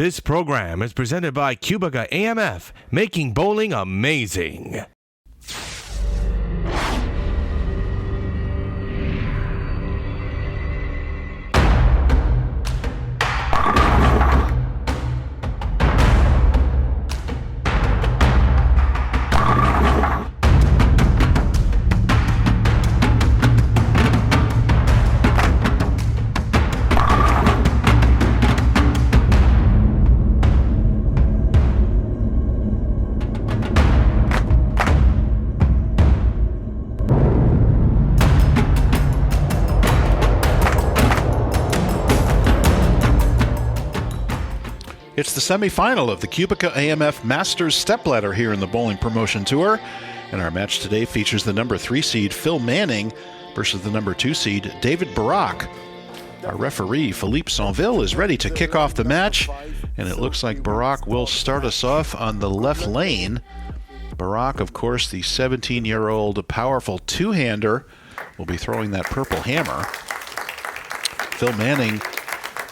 This program is presented by QubicaAMF, making bowling amazing. It's the semifinal of the QubicaAMF Masters Stepladder here in the Bowling Promotion Tour. And our match today features the number 3 seed Phil Manning versus the number 2 seed David Barak. Our referee Philippe Sanville is ready to kick off the match, and it looks like Barak will start us off on the left lane. Barak, of course, the 17-year-old powerful two-hander, will be throwing that purple hammer. Phil Manning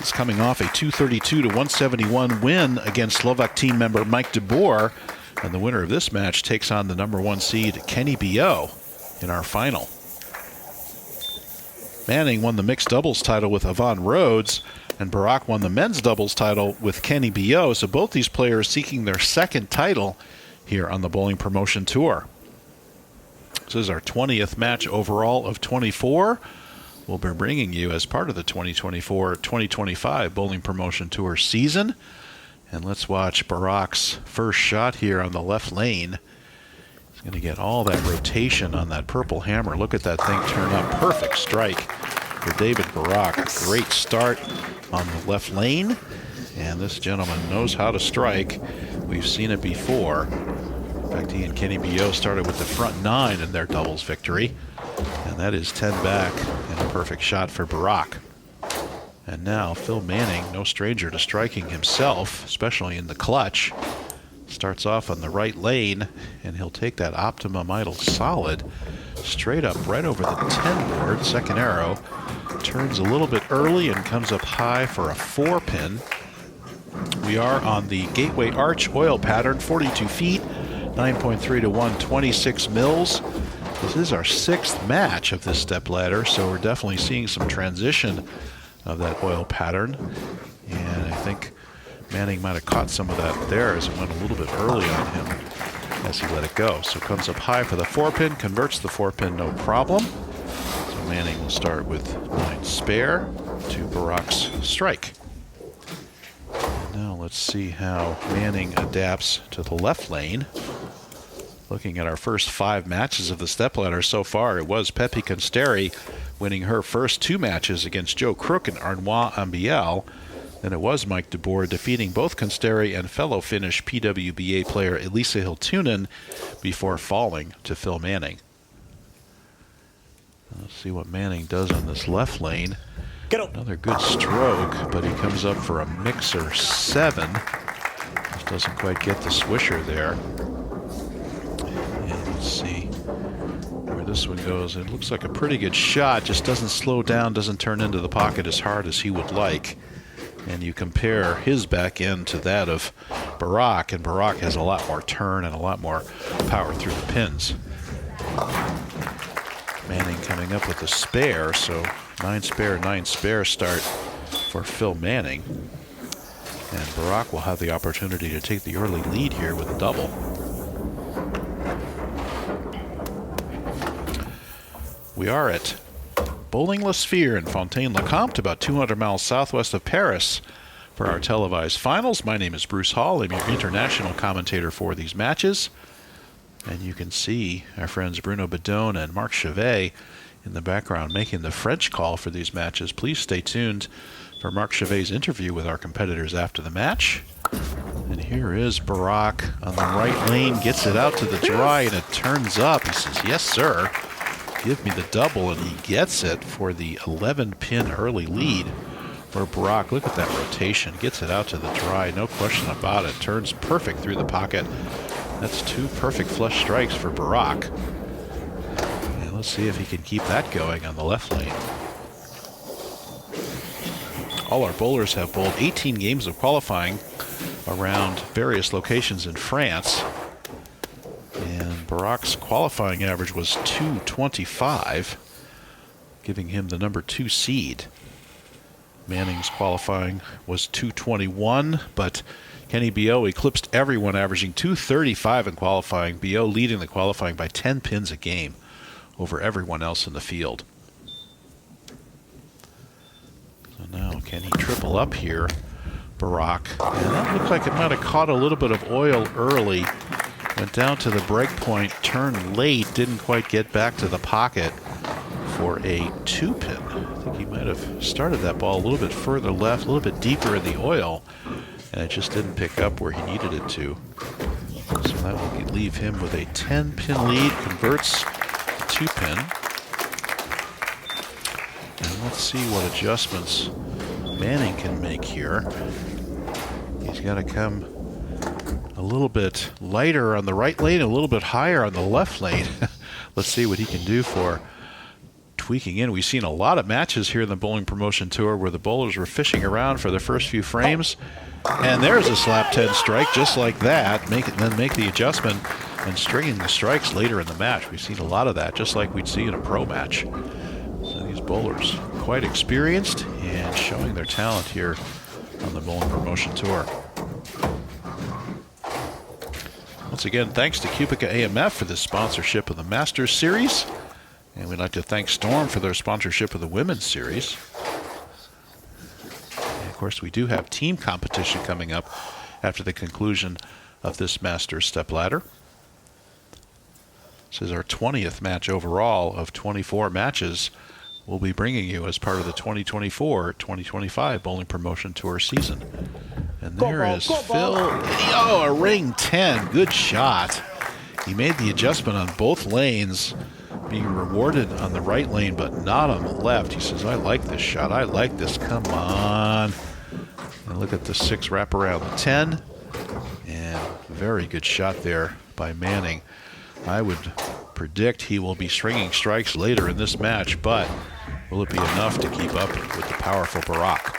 is coming off a 232-171 win against Slovak team member Mike DeBoer, and the winner of this match takes on the number 1 seed Kenny B.O. in our final. Manning won the mixed doubles title with Yvonne Rhodes, and Barak won the men's doubles title with Kenny B.O., so both these players seeking their second title here on the Bowling Promotion Tour. This is our 20th match overall of 24. We'll be bringing you as part of the 2024-2025 Bowling Promotion Tour season. And let's watch Barak's first shot here on the left lane. He's going to get all that rotation on that purple hammer. Look at that thing turn up. Perfect strike for David Barak. Great start on the left lane. And this gentleman knows how to strike. We've seen it before. In fact, he and Kenny B.O. started with the front 9 in their doubles victory. And that is 10 back and a perfect shot for Barak. And now Phil Manning, no stranger to striking himself, especially in the clutch, starts off on the right lane, and he'll take that Optimum Idol solid straight up right over the 10 board. Second arrow turns a little bit early and comes up high for a 4-pin. We are on the Gateway Arch oil pattern, 42 feet, 9.3 to 1, 26 mils. This is our 6th match of this stepladder, so we're definitely seeing some transition of that oil pattern. And I think Manning might have caught some of that there as it went a little bit early on him as he let it go. So comes up high for the 4-pin, converts the 4-pin no problem. So Manning will start with 9 spare to Barak's strike. And now let's see how Manning adapts to the left lane. Looking at our first 5 matches of the stepladder so far, it was Pepe Consteri winning her first 2 matches against Joe Crook and Arnois Ambiel. Then it was Mike DeBoer defeating both Consteri and fellow Finnish PWBA player Elisa Hiltunen before falling to Phil Manning. Let's see what Manning does on this left lane. Another good stroke, but he comes up for a mixer 7. Just doesn't quite get the swisher there. Let's see where this one goes. It looks like a pretty good shot, just doesn't slow down, doesn't turn into the pocket as hard as he would like. And you compare his back end to that of Barak, and Barak has a lot more turn and a lot more power through the pins. Manning coming up with a spare, so 9 spare start for Phil Manning. And Barak will have the opportunity to take the early lead here with a double. We are at Bowling La Sphère in Fontaine-le-Comte, about 200 miles southwest of Paris, for our televised finals. My name is Bruce Hall. I'm your international commentator for these matches. And you can see our friends Bruno Bidone and Marc Chavet in the background making the French call for these matches. Please stay tuned for Marc Chavet's interview with our competitors after the match. And here is Barak on the right lane, gets it out to the dry, and it turns up. He says, "Yes, sir. Give me the double," and he gets it for the 11-pin early lead for Barak. Look at that rotation. Gets it out to the dry, no question about it. Turns perfect through the pocket. That's 2 perfect flush strikes for Barak. And let's see if he can keep that going on the left lane. All our bowlers have bowled 18 games of qualifying around various locations in France. And Barak's qualifying average was 225, giving him the number 2 seed. Manning's qualifying was 221, but Kenny B.O. eclipsed everyone, averaging 235 in qualifying. B.O. leading the qualifying by 10 pins a game over everyone else in the field. So now can he triple up here, Barak? And that looked like it might have caught a little bit of oil early. Went down to the break point, turned late, didn't quite get back to the pocket for a 2-pin. I think he might have started that ball a little bit further left, a little bit deeper in the oil, and it just didn't pick up where he needed it to. So that will leave him with a 10-pin lead, converts the 2-pin. And let's see what adjustments Manning can make here. He's got to come a little bit lighter on the right lane, a little bit higher on the left lane. Let's see what he can do for tweaking in. We've seen a lot of matches here in the Bowling Promotion Tour where the bowlers were fishing around for the first few frames, and there's a slap 10 strike just like that. Then make the adjustment and stringing the strikes later in the match. We've seen a lot of that, just like we'd see in a pro match. So these bowlers quite experienced and showing their talent here on the Bowling Promotion Tour. Once again, thanks to QubicaAMF for this sponsorship of the Masters Series. And we'd like to thank Storm for their sponsorship of the Women's Series. And of course, we do have team competition coming up after the conclusion of this Masters stepladder. This is our 20th match overall of 24 matches we'll be bringing you as part of the 2024-2025 Bowling Promotion Tour season. And there is Phil. Oh, a ring 10. Good shot. He made the adjustment on both lanes, being rewarded on the right lane, but not on the left. He says, I like this shot. I like this. Come on. And look at the 6 wrap around the 10. And very good shot there by Manning. I would predict he will be stringing strikes later in this match, but will it be enough to keep up with the powerful Barak?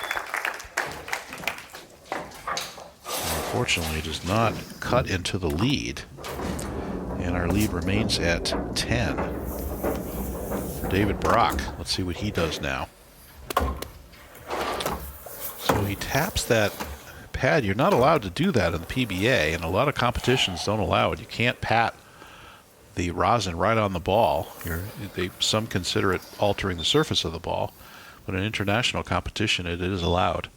Unfortunately, it does not cut into the lead, and our lead remains at 10 for David Barak. Let's see what he does now. So he taps that pad. You're not allowed to do that in the PBA, and a lot of competitions don't allow it. You can't pat the rosin right on the ball. Some consider it altering the surface of the ball, but in international competition it is allowed.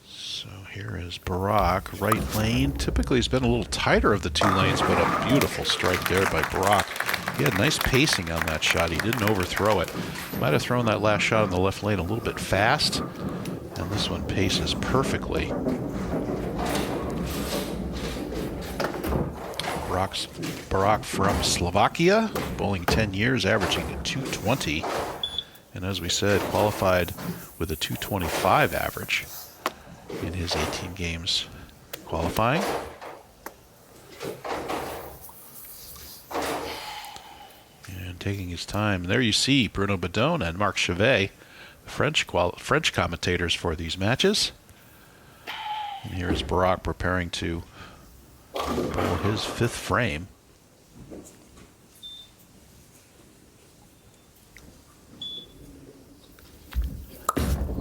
So here is Barak, right lane. Typically he's been a little tighter of the 2 lanes, but a beautiful strike there by Barak. He had nice pacing on that shot. He didn't overthrow it. Might have thrown that last shot in the left lane a little bit fast, and this one paces perfectly. Barak from Slovakia, bowling 10 years, averaging a 220. And as we said, qualified with a 225 average in his 18 games qualifying. And taking his time. And there you see Bruno Bidone and Marc Chavet, the French commentators for these matches. And here is Barak preparing to bowl his 5th frame.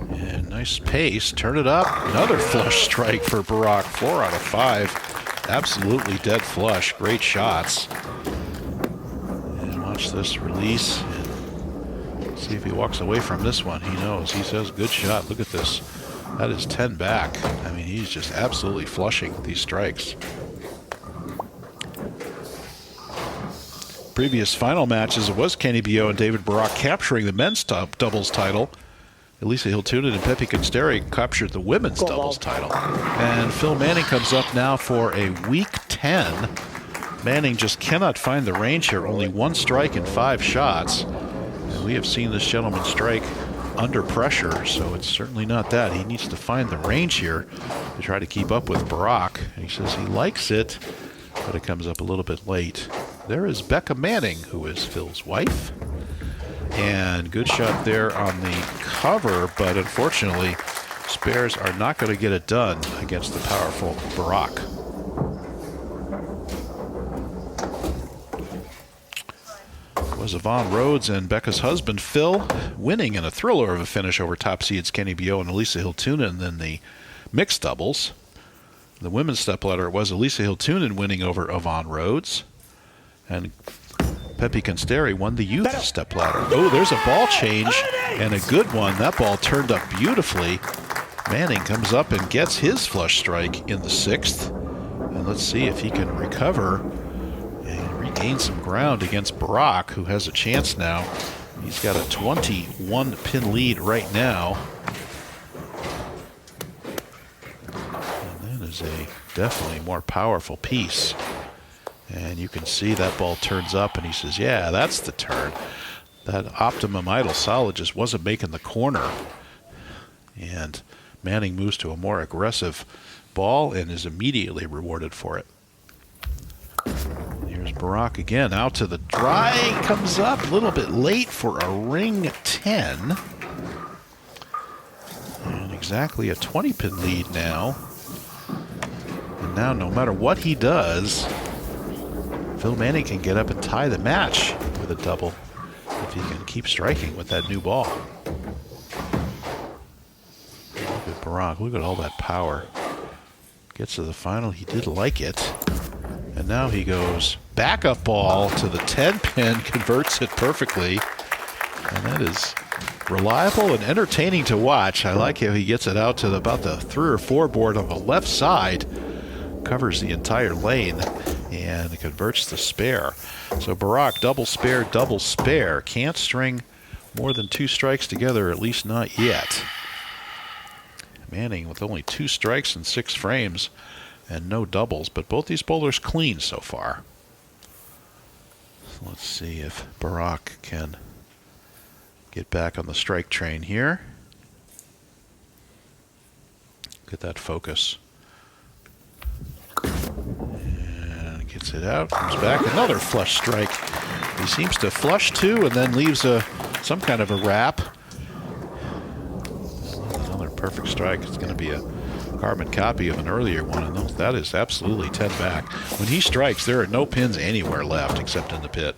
And nice pace. Turn it up. Another flush strike for Barak. 4 out of 5. Absolutely dead flush. Great shots. And watch this release. And see if he walks away from this one. He knows. He says, good shot. Look at this. That is 10 back. I mean, he's just absolutely flushing these strikes. Previous final matches, it was Kenny B.O. and David Barak capturing the men's doubles title. Elisa Hiltunen and Pepe Consteri captured the women's doubles title. And Phil Manning comes up now for a week 10. Manning just cannot find the range here. Only 1 strike and 5 shots. And we have seen this gentleman strike under pressure, so it's certainly not that. He needs to find the range here to try to keep up with Barak. And he says he likes it, but it comes up a little bit late. There is Becca Manning, who is Phil's wife. And good shot there on the cover, but unfortunately, Spares are not going to get it done against the powerful Barak. It was Yvonne Rhodes and Becca's husband, Phil, winning in a thriller of a finish over top seeds Kenny Bio and Elisa Hiltunen in the mixed doubles. The women's stepladder, it was Elisa Hiltunen winning over Yvonne Rhodes. And Pepe Consteri won the youth stepladder. Oh, there's a ball change, and a good one. That ball turned up beautifully. Manning comes up and gets his flush strike in the sixth. And let's see if he can recover and regain some ground against Barak, who has a chance now. He's got a 21-pin lead right now. And that is a definitely more powerful piece. And you can see that ball turns up, and he says, yeah, that's the turn. That Optimum Idol solid just wasn't making the corner. And Manning moves to a more aggressive ball and is immediately rewarded for it. Here's Barak again, out to the dry, comes up a little bit late for a ring 10. And exactly a 20-pin lead now. And now no matter what he does, Phil Manning can get up and tie the match with a double if he can keep striking with that new ball. Look at Barak, look at all that power. Gets to the final, he did like it. And now he goes backup ball to the 10-pin, converts it perfectly. And that is reliable and entertaining to watch. I like how he gets it out to about the 3 or 4 board on the left side. Covers the entire lane and converts the spare. So Barak, double spare. Can't string more than 2 strikes together, at least not yet. Manning with only 2 strikes and 6 frames and no doubles, but both these bowlers clean so far. So let's see if Barak can get back on the strike train here. Get that focus. And gets it out, comes back, another flush strike. He seems to flush 2 and then leaves some kind of a wrap. Another perfect strike. It's going to be a carbon copy of an earlier one, and that is absolutely 10 back. When he strikes, there are no pins anywhere left except in the pit.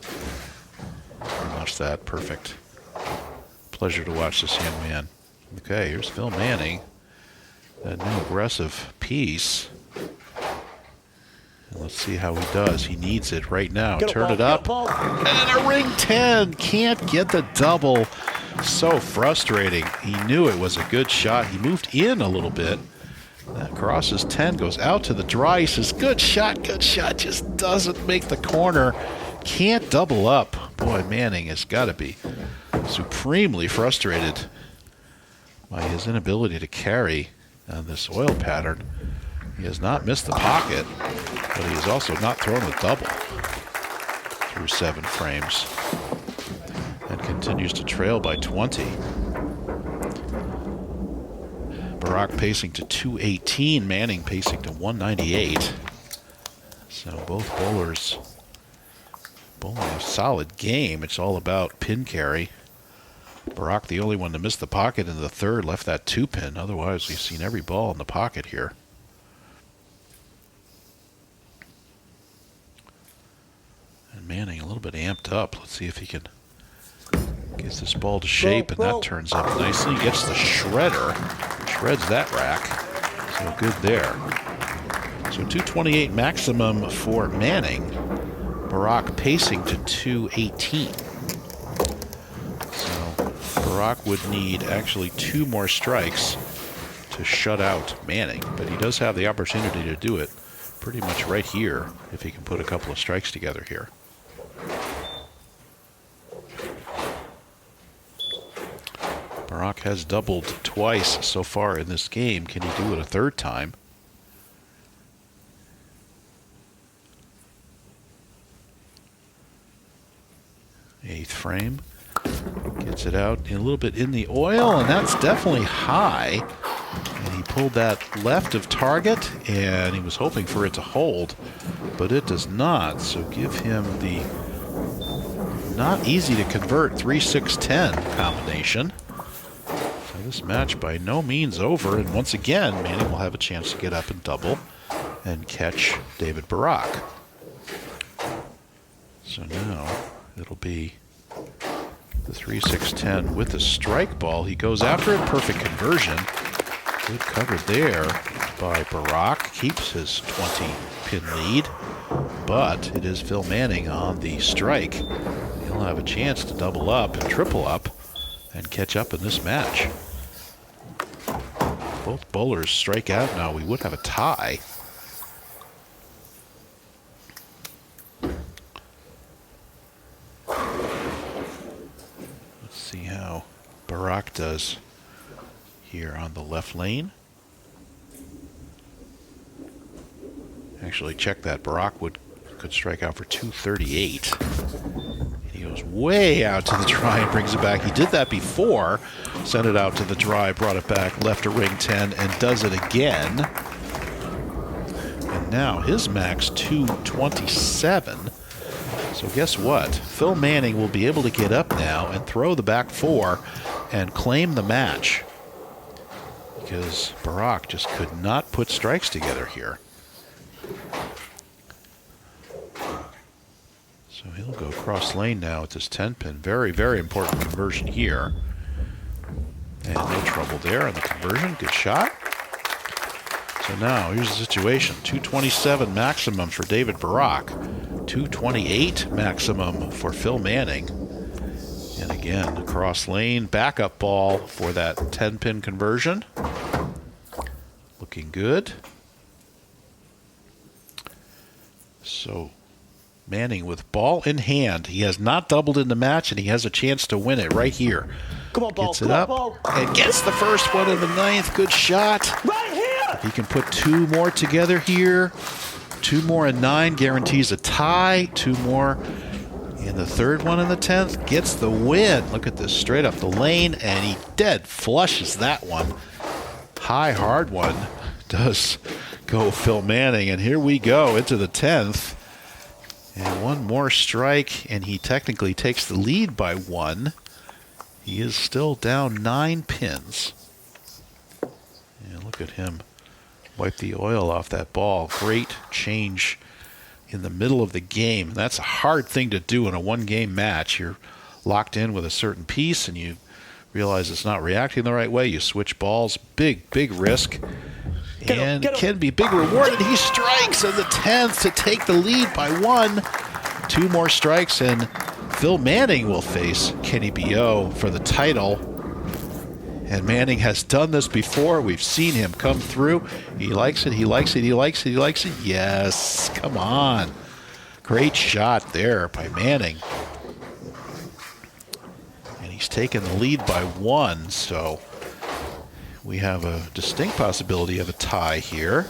Watch that. Perfect. Pleasure to watch this young man. Okay, here's Phil Manning. That new aggressive piece. And let's see how he does. He needs it right now. Turn it up. And a ring 10. Can't get the double. So frustrating. He knew it was a good shot. He moved in a little bit. That crosses 10, goes out to the dry. He says, good shot, just doesn't make the corner. Can't double up. Boy, Manning has got to be supremely frustrated by his inability to carry this oil pattern. He has not missed the pocket, but he has also not thrown a double through 7 frames and continues to trail by 20. Barak pacing to 218, Manning pacing to 198. So both bowlers bowling a solid game. It's all about pin carry. Barak, the only one to miss the pocket in the third, left that 2-pin. Otherwise, we've seen every ball in the pocket here. And Manning a little bit amped up. Let's see if he can get this ball to shape, and that turns up nicely. Gets the shredder. Shreds that rack. So good there. So 228 maximum for Manning. Barak pacing to 218. So Barak would need actually 2 more strikes to shut out Manning, but he does have the opportunity to do it pretty much right here if he can put a couple of strikes together here. Barak has doubled twice so far in this game. Can he do it a 3rd time? Eighth frame. Gets it out a little bit in the oil, and that's definitely high. And he pulled that left of target, and he was hoping for it to hold, but it does not. So give him the not easy to convert 3-6-10 combination. So this match by no means over, and once again, Manning will have a chance to get up and double and catch David Barak. So now it'll be the 3-6-10 with the strike ball. He goes after it, perfect conversion. Good cover there by Barak. Keeps his 20-pin lead, but it is Phil Manning on the strike. He'll have a chance to double up and triple up and catch up in this match. Both bowlers strike out now. We would have a tie. Let's see how Barak does here on the left lane. Actually, check that. Barak could strike out for 238. He goes way out to the dry and brings it back. He did that before. Sent it out to the dry, brought it back, left a ring 10, and does it again. And now his max 227. So guess what? Phil Manning will be able to get up now and throw the back four and claim the match, because Barak just could not put strikes together here. So he'll go cross lane now with this 10-pin. Very, very important conversion here. And no trouble there on the conversion. Good shot. So now here's the situation. 227 maximum for David Barak. 228 maximum for Phil Manning. And again, cross lane, backup ball for that 10-pin conversion. Looking good. So Manning with ball in hand. He has not doubled in the match, and he has a chance to win it right here. Come on, ball. Gets it up and gets the first one in the ninth. Good shot. Right here. If he can put two more together here, two more in 9 guarantees a tie. Two more in the third one in the 10th. Gets the win. Look at this, straight up the lane, and he dead flushes that one. High, hard one does go Phil Manning, and here we go into the 10th. And one more strike, and he technically takes the lead by 1. He is still down 9 pins. And look at him wipe the oil off that ball. Great change in the middle of the game. That's a hard thing to do in a one-game match. You're locked in with a certain piece, and you realize it's not reacting the right way. You switch balls. Big, big risk. And can be big reward, and he strikes in the 10th to take the lead by 1. 2 more strikes, and Phil Manning will face Kenny B.O. for the title. And Manning has done this before. We've seen him come through. He likes it, he likes it, he likes it, he likes it. Yes, come on. Great shot there by Manning. And he's taken the lead by 1, so we have a distinct possibility of a tie here.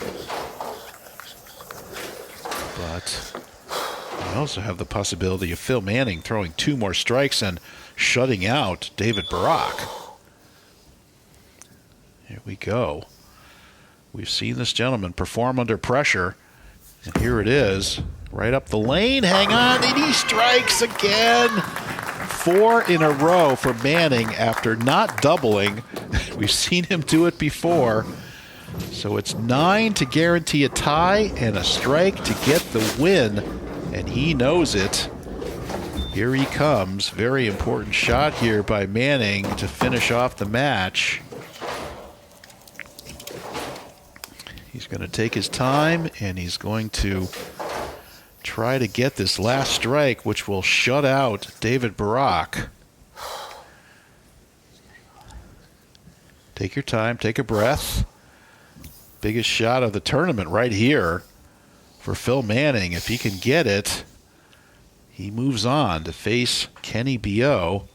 But we also have the possibility of Phil Manning throwing 2 more strikes and shutting out David Barak. Here we go. We've seen this gentleman perform under pressure. And here it is. Right up the lane. Hang on. And he strikes again. 4 in a row for Manning after not doubling. We've seen him do it before. So it's 9 to guarantee a tie and a strike to get the win. And he knows it. Here he comes. Very important shot here by Manning to finish off the match. He's going to take his time, and he's going to try to get this last strike, which will shut out David Barak. Take your time, take a breath. Biggest shot of the tournament right here for Phil Manning. If he can get it, he moves on to face Kenny B.O.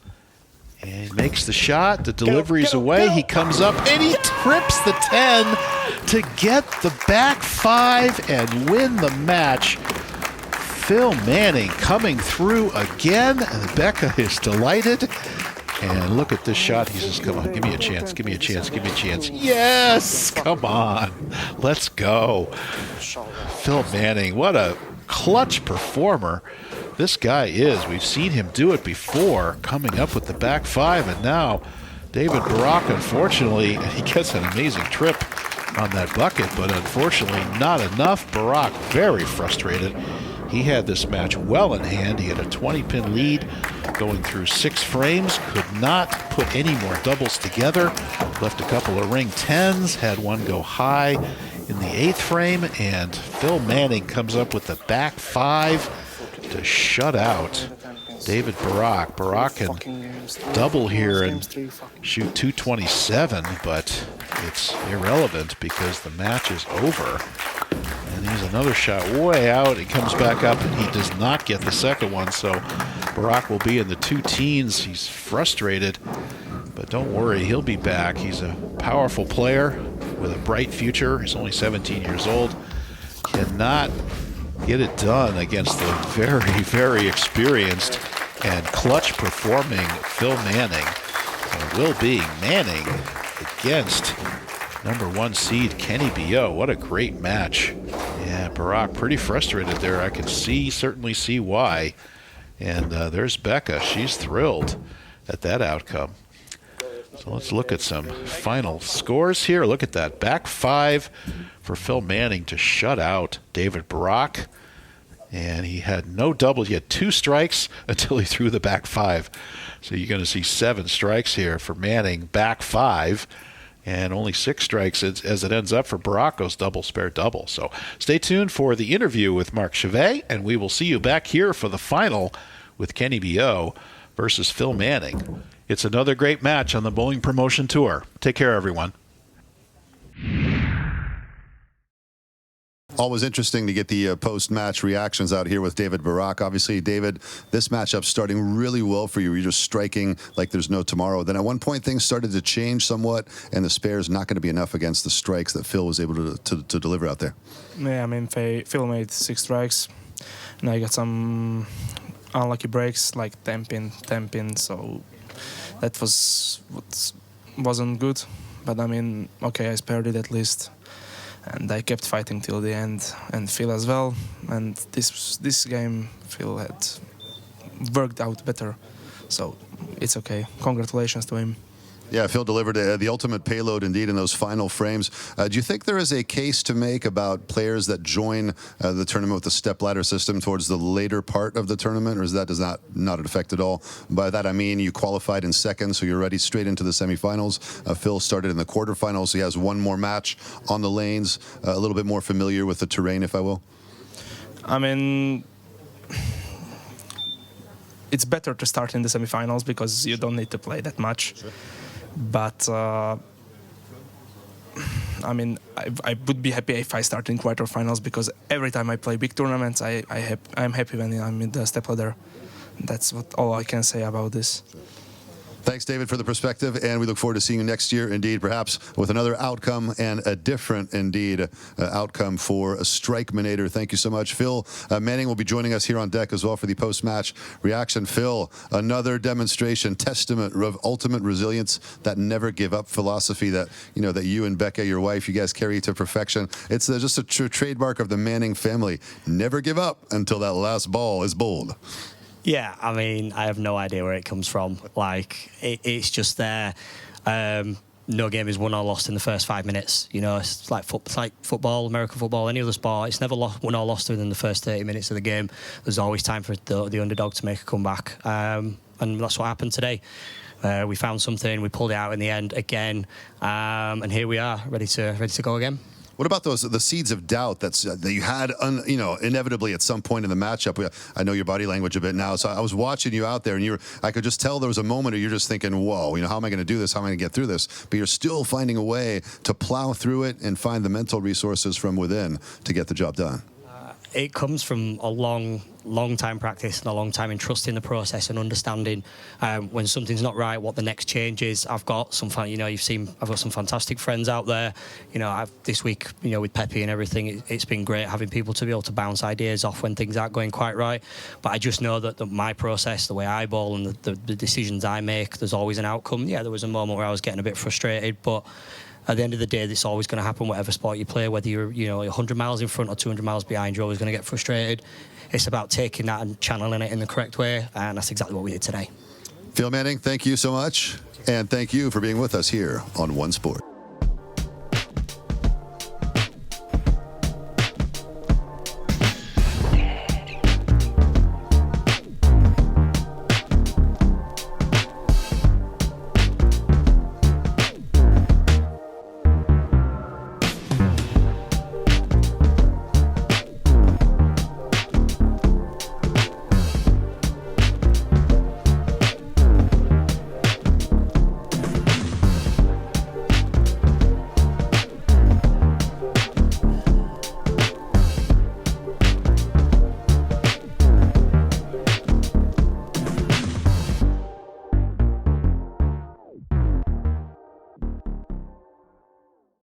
And he makes the shot. The delivery's away. He comes up and he trips the 10 to get the back 5 and win the match. Phil Manning coming through again. And Becca is delighted. And look at this shot. He says, come on, give me a chance, give me a chance, give me a chance. Yes, come on. Let's go. Phil Manning, what a clutch performer this guy is. We've seen him do it before, coming up with the back five, and now David Barak, unfortunately, he gets an amazing trip on that bucket, but unfortunately not enough. Barak very frustrated. He had this match well in hand. He had a 20-pin lead going through 6 frames, could not put any more doubles together, left a couple of ring 10s, had one go high in the 8th frame, and Phil Manning comes up with the back five to shut out David Barak. Barak can double here and shoot 227, but it's irrelevant because the match is over. And he's another shot way out. He comes back up and he does not get the second one, so Barak will be in the 2 teens. He's frustrated, but don't worry, he'll be back. He's a powerful player with a bright future. He's only 17 years old. Cannot get it done against the very, very experienced and clutch performing Phil Manning. And it will be Manning against #1 seed Kenny B.O. What a great match. Yeah, Barak pretty frustrated there. I can certainly see why. And there's Becca. She's thrilled at that outcome. So let's look at some final scores here. Look at that. Back five for Phil Manning to shut out David Barak. And he had no double. He had 2 strikes until he threw the back five. So you're going to see 7 strikes here for Manning, back five, and only 6 strikes as it ends up for Barak's double spare double. So stay tuned for the interview with Marc Chavet, and we will see you back here for the final with Kenny B.O. versus Phil Manning. It's another great match on the Bowling Promotion Tour. Take care, everyone. Always interesting to get the post-match reactions out here with David Barak. Obviously, David, this matchup starting really well for you. You're just striking like there's no tomorrow. Then at one point, things started to change somewhat, and the spare's not going to be enough against the strikes that Phil was able to deliver out there. Yeah, I mean, Phil made 6 strikes, and I got some unlucky breaks, like 10-pin, so that wasn't good. But I mean, okay, I spared it at least. And I kept fighting till the end, and Phil as well. And this game, Phil had worked out better, so it's okay. Congratulations to him. Yeah, Phil delivered the ultimate payload indeed in those final frames. Do you think there is a case to make about players that join the tournament with the stepladder system towards the later part of the tournament, or does that not affect at all? By that I mean you qualified in second, so you're ready straight into the semifinals. Phil started in the quarterfinals, so he has one more match on the lanes, a little bit more familiar with the terrain, if I will. I mean, it's better to start in the semifinals because you don't need to play that much. Sure. But I mean, I would be happy if I start in quarterfinals because every time I play big tournaments, I'm happy when I'm in the stepladder. That's all I can say about this. Thanks, David, for the perspective, and we look forward to seeing you next year, indeed, perhaps with another outcome and a different, indeed, outcome for a Strikeminator. Thank you so much. Phil Manning will be joining us here on deck as well for the post-match reaction. Phil, another demonstration, testament of ultimate resilience, that never give up philosophy that, you know, that you and Becca, your wife, you guys carry to perfection. It's just a trademark of the Manning family. Never give up until that last ball is bowled. Yeah, I mean, I have no idea where it comes from. Like, it's just there. No game is won or lost in the first 5 minutes. You know, it's like football, American football, any other sport. It's never won or lost within the first 30 minutes of the game. There's always time for the underdog to make a comeback. And that's what happened today. We found something, we pulled it out in the end again, and here we are, ready to go again. What about the seeds of doubt that you had, you know, inevitably at some point in the matchup? I know your body language a bit now, so I was watching you out there, and I could just tell there was a moment where you're just thinking, whoa, you know, how am I going to do this? How am I going to get through this? But you're still finding a way to plow through it and find the mental resources from within to get the job done. It comes from a long time practice and a long time in trusting the process and understanding when something's not right, what the next change is. I've got some fun, you know, I've got some fantastic friends out there. You know, this week, you know, with Pepe and everything, it's been great having people to be able to bounce ideas off when things aren't going quite right. But I just know that my process, the way I bowl and the decisions I make, there's always an outcome. Yeah, there was a moment where I was getting a bit frustrated, but at the end of the day, it's always going to happen, whatever sport you play, whether you're 100 miles in front or 200 miles behind, you're always going to get frustrated. It's about taking that and channeling it in the correct way, and that's exactly what we did today. Phil Manning, thank you so much, and thank you for being with us here on One Sport.